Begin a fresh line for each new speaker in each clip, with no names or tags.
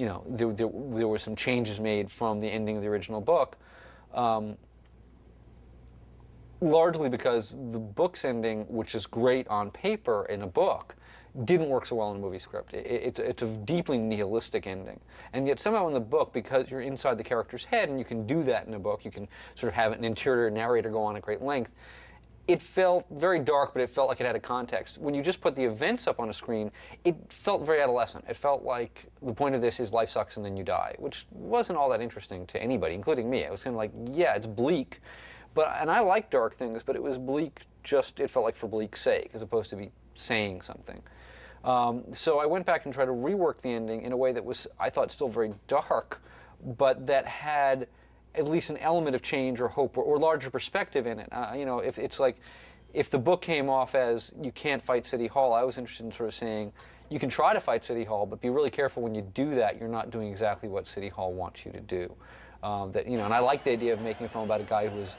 there were some changes made from the ending of the original book. Largely because the book's ending, which is great on paper in a book, didn't work so well in a movie script. It's a deeply nihilistic ending. And yet somehow in the book, because you're inside the character's head, and you can do that in a book, you can sort of have an interior narrator go on at great length, it felt very dark, but it felt like it had a context. When you just put the events up on a screen, it felt very adolescent. It felt like the point of this is life sucks and then you die, which wasn't all that interesting to anybody, including me. It was kind of like, yeah, it's bleak. And I like dark things, but it was bleak it felt like for bleak's sake, as opposed to be saying something. So I went back and tried to rework the ending in a way that was, I thought, still very dark, but that had at least an element of change or hope or larger perspective in it. If the book came off as you can't fight City Hall, I was interested in sort of saying, you can try to fight City Hall, but be really careful when you do that, you're not doing exactly what City Hall wants you to do. And I like the idea of making a film about a guy who is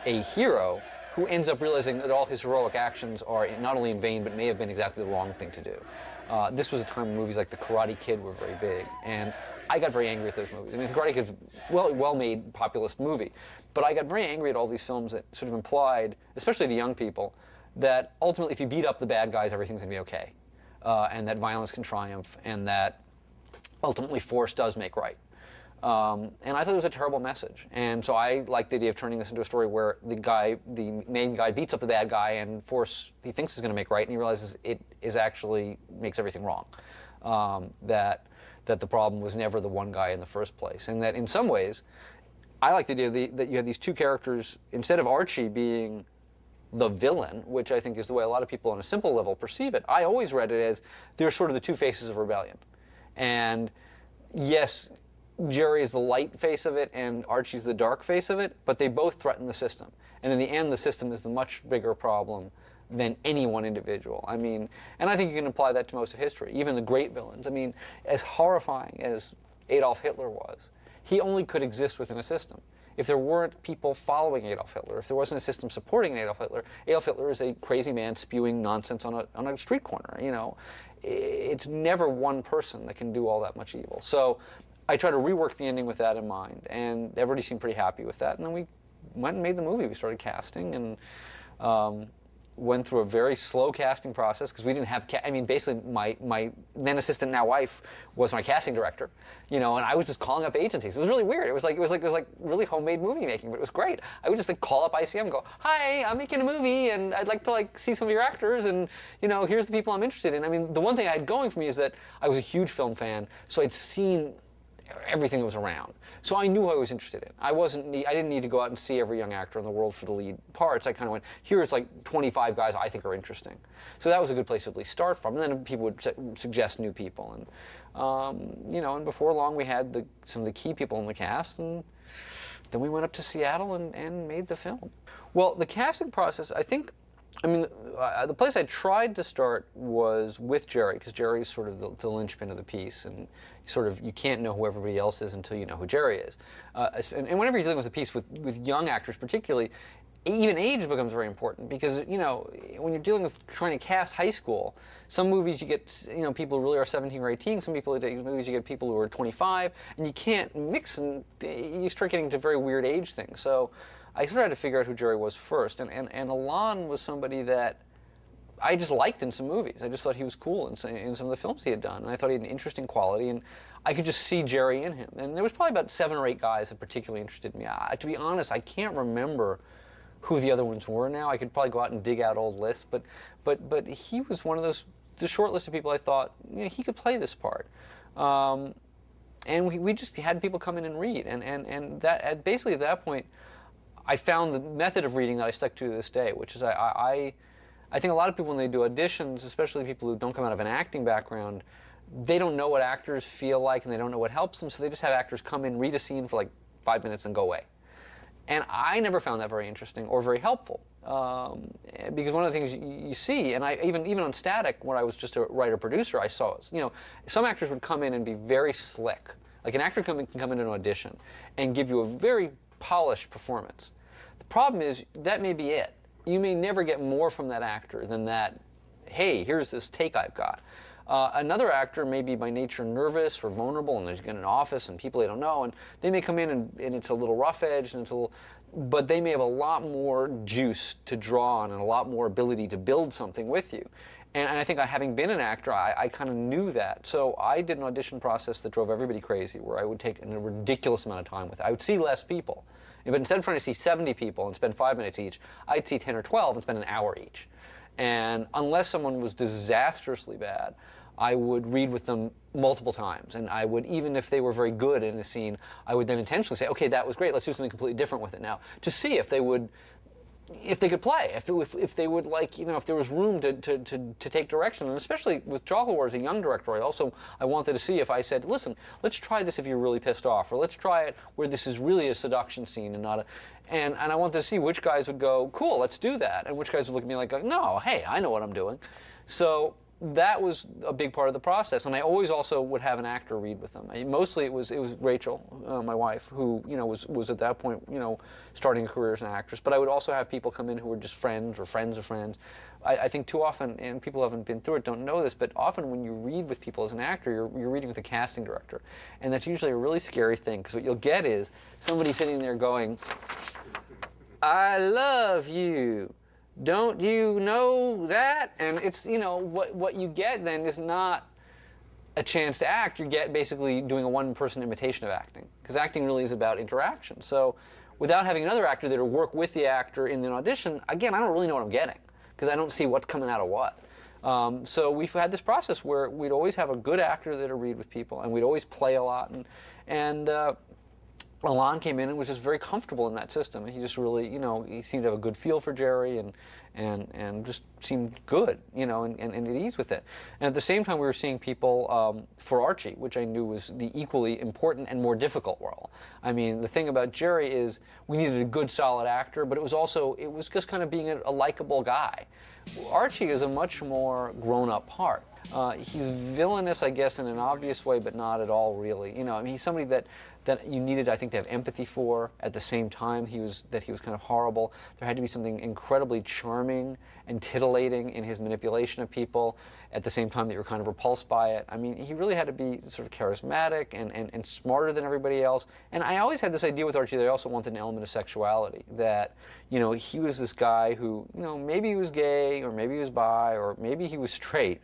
a hero who ends up realizing that all his heroic actions are not only in vain, but may have been exactly the wrong thing to do. This was a time when movies like The Karate Kid were very big, and I got very angry at those movies. I mean, The Karate Kid's well-made, populist movie, but I got very angry at all these films that sort of implied, especially to young people, that ultimately if you beat up the bad guys, everything's going to be okay, and that violence can triumph, and that ultimately force does make right. And I thought it was a terrible message. And so I liked the idea of turning this into a story where the main guy beats up the bad guy and he thinks is going to make right, and he realizes it is actually makes everything wrong. That the problem was never the one guy in the first place. And that in some ways, I like the idea that you have these two characters, instead of Archie being the villain, which I think is the way a lot of people on a simple level perceive it, I always read it as they're sort of the two faces of rebellion. And yes, Jerry is the light face of it and Archie's the dark face of it, but they both threaten the system. And in the end, the system is the much bigger problem than any one individual. I mean, and I think you can apply that to most of history, even the great villains. I mean, as horrifying as Adolf Hitler was, he only could exist within a system. If there weren't people following Adolf Hitler, if there wasn't a system supporting Adolf Hitler is a crazy man spewing nonsense on a street corner, It's never one person that can do all that much evil. So I tried to rework the ending with that in mind, and everybody seemed pretty happy with that. And then we went and made the movie. We started casting and went through a very slow casting process because we didn't have. Basically, my then assistant, now wife, was my casting director, and I was just calling up agencies. It was really weird. It was like really homemade movie making, but it was great. I would just call up ICM and go, "Hi, I'm making a movie, and I'd like to see some of your actors, and here's the people I'm interested in." I mean, the one thing I had going for me is that I was a huge film fan, so I'd seen everything that was around. So I knew who I was interested in. I didn't need to go out and see every young actor in the world for the lead parts. I kind of went, here's 25 guys I think are interesting. So that was a good place to at least start from. And then people would suggest new people. And, and before long we had some of the key people in the cast, and then we went up to Seattle and made the film. Well, the casting process, the place I tried to start was with Jerry, because Jerry is sort of the linchpin of the piece, and you can't know who everybody else is until you know who Jerry is. And whenever you're dealing with a piece with young actors particularly, even age becomes very important, because when you're dealing with trying to cast high school, some movies you get people who really are 17 or 18, some movies you get people who are 25, and you can't mix, and you start getting to very weird age things. So I sort of had to figure out who Jerry was first, and Alon was somebody that I just liked in some movies. I just thought he was cool in some of the films he had done, and I thought he had an interesting quality, and I could just see Jerry in him. And there was probably about 7 or 8 guys that particularly interested me. To be honest, I can't remember who the other ones were now. I could probably go out and dig out old lists, but he was one of the short list of people I thought he could play this part. And we just had people come in and read, and that basically at that point, I found the method of reading that I stuck to this day, which is I think a lot of people, when they do auditions, especially people who don't come out of an acting background, they don't know what actors feel like and they don't know what helps them, so they just have actors come in, read a scene for 5 minutes and go away. And I never found that very interesting or very helpful, because one of the things you see, and even on Static, when I was just a writer-producer, I saw some actors would come in and be very slick. Like an actor can come in an audition and give you a very polished performance. The problem is that may be it. You may never get more from that actor than that, hey, here's this take I've got. Another actor may be by nature nervous or vulnerable, and they're in an office and people they don't know, and they may come in and it's a little rough edge, and it's a little, but they may have a lot more juice to draw on and a lot more ability to build something with you. And I think having been an actor, I kind of knew that. So I did an audition process that drove everybody crazy, where I would take a ridiculous amount of time with it. I would see less people. But instead of trying to see 70 people and spend 5 minutes each, I'd see 10 or 12 and spend an hour each. And unless someone was disastrously bad, I would read with them multiple times. And I would, even if they were very good in a scene, I would then intentionally say, okay, that was great, let's do something completely different with it now, to see if they could play, if they would, like, you know, if there was room to take direction. And especially with Chocolate Wars, a young director, I wanted to see if I said, listen, let's try this if you're really pissed off, or let's try it where this is really a seduction scene and not a, and I wanted to see which guys would go, cool, let's do that, and which guys would look at me like, no, hey, I know what I'm doing. So that was a big part of the process, and I always also would have an actor read with them. Mostly it was Rachel, my wife, who, you know, was at that point, you know, starting a career as an actress. But I would also have people come in who were just friends or friends of friends. I think too often, and people who haven't been through it don't know this, but often when you read with people as an actor, you're reading with a casting director, and that's usually a really scary thing, because what you'll get is somebody sitting there going, I love you. Don't you know that? And it's, you know, what you get then is not a chance to act. You get basically doing a one-person imitation of acting, because acting really is about interaction. So without having another actor there to work with the actor in the audition, again, I don't really know what I'm getting, because I don't see what's coming out of what. So we've had this process where we'd always have a good actor there to read with people, and we'd always play a lot. And Alon came in and was just very comfortable in that system. He just really, you know, he seemed to have a good feel for Jerry and just seemed good, you know, and at ease with it. And at the same time, we were seeing people for Archie, which I knew was the equally important and more difficult role. I mean, the thing about Jerry is we needed a good, solid actor, but it was just kind of being a likable guy. Archie is a much more grown-up part. He's villainous, I guess, in an obvious way, but not at all, really. You know, I mean, he's somebody that you needed, I think, to have empathy for. At the same time, he was kind of horrible. There had to be something incredibly charming and titillating in his manipulation of people, at the same time that you were kind of repulsed by it. I mean, he really had to be sort of charismatic and smarter than everybody else. And I always had this idea with Archie that I also wanted an element of sexuality, that, you know, he was this guy who, you know, maybe he was gay, or maybe he was bi, or maybe he was straight,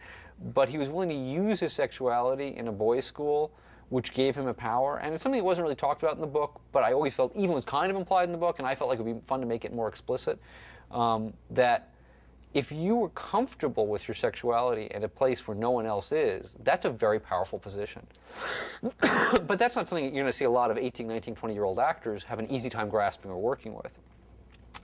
but he was willing to use his sexuality in a boys' school, which gave him a power. And it's something that wasn't really talked about in the book, but I always felt even was kind of implied in the book, and I felt like it would be fun to make it more explicit, that if you were comfortable with your sexuality at a place where no one else is, that's a very powerful position. But that's not something that you're going to see a lot of 18, 19, 20-year-old actors have an easy time grasping or working with.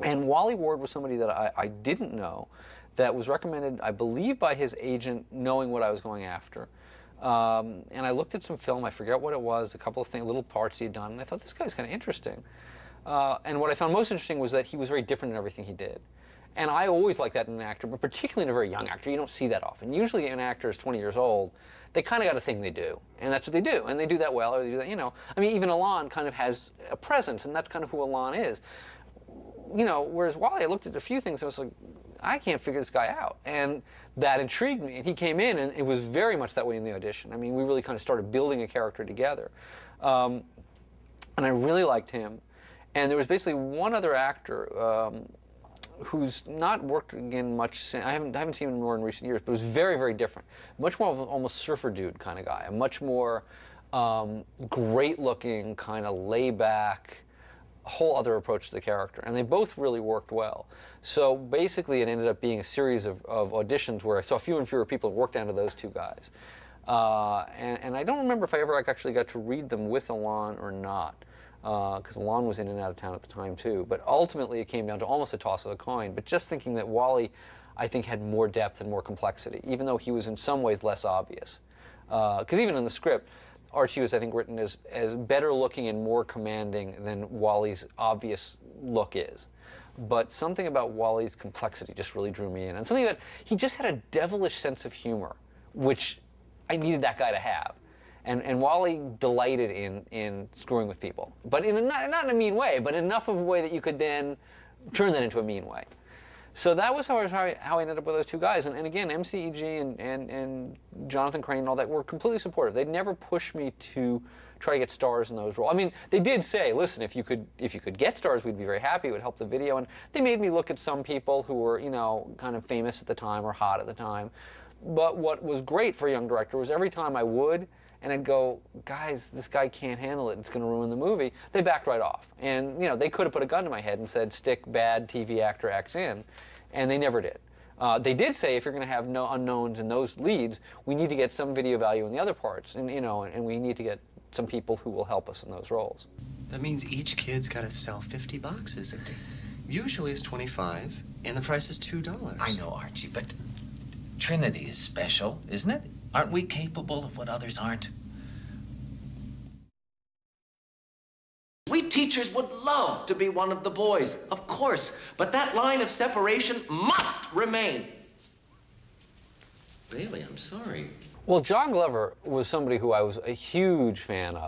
And Wally Ward was somebody that I didn't know, that was recommended, I believe, by his agent, knowing what I was going after. And I looked at some film, I forget what it was, a couple of things, little parts he had done, and I thought, this guy's kind of interesting. And what I found most interesting was that he was very different in everything he did. And I always like that in an actor, but particularly in a very young actor. You don't see that often. Usually an actor is 20 years old, they kind of got a thing they do, and that's what they do, and they do that well, or they do that, you know. I mean, even Alon kind of has a presence, and that's kind of who Alon is. You know, whereas Wally, I looked at a few things and I was like, I can't figure this guy out. And that intrigued me. And he came in, and it was very much that way in the audition. I mean, we really kind of started building a character together. And I really liked him. And there was basically one other actor who's not worked again much since. I haven't seen him more in recent years, but it was very, very different. Much more of an almost surfer dude kind of guy. A much more great-looking, kind of laid-back, whole other approach to the character, and they both really worked well. So basically it ended up being a series of auditions where I saw fewer and fewer people work down to those two guys. And I don't remember if I ever actually got to read them with Alon or not, because Alon was in and out of town at the time too. But ultimately it came down to almost a toss of a coin, but just thinking that Wally, I think, had more depth and more complexity, even though he was in some ways less obvious. Because even in the script, Archie was, I think, written as better looking and more commanding than Wally's obvious look is. But something about Wally's complexity just really drew me in. And something that he just had a devilish sense of humor, which I needed that guy to have. And Wally delighted in screwing with people. But not in a mean way, but enough of a way that you could then turn that into a mean way. So that was how I ended up with those two guys. And again, MCEG and Jonathan Crane and all that were completely supportive. They'd never push me to try to get stars in those roles. I mean, they did say, listen, if you could get stars, we'd be very happy. It would help the video. And they made me look at some people who were, you know, kind of famous at the time or hot at the time. But what was great for a young director was every time I would, and I'd go, guys, this guy can't handle it. It's going to ruin the movie. They backed right off. And, you know, they could have put a gun to my head and said, stick bad TV actor X in. And they never did. They did say, if you're going to have no unknowns in those leads, we need to get some video value in the other parts. And, you know, and we need to get some people who will help us in those roles.
That means each kid's got to sell 50 boxes. Usually it's 25, and the price is $2.
I know, Archie, but Trinity is special, isn't it? Aren't we capable of what others aren't? We teachers would love to be one of the boys, of course, but that line of separation must remain.
Bailey, I'm sorry.
Well, John Glover was somebody who I was a huge fan of.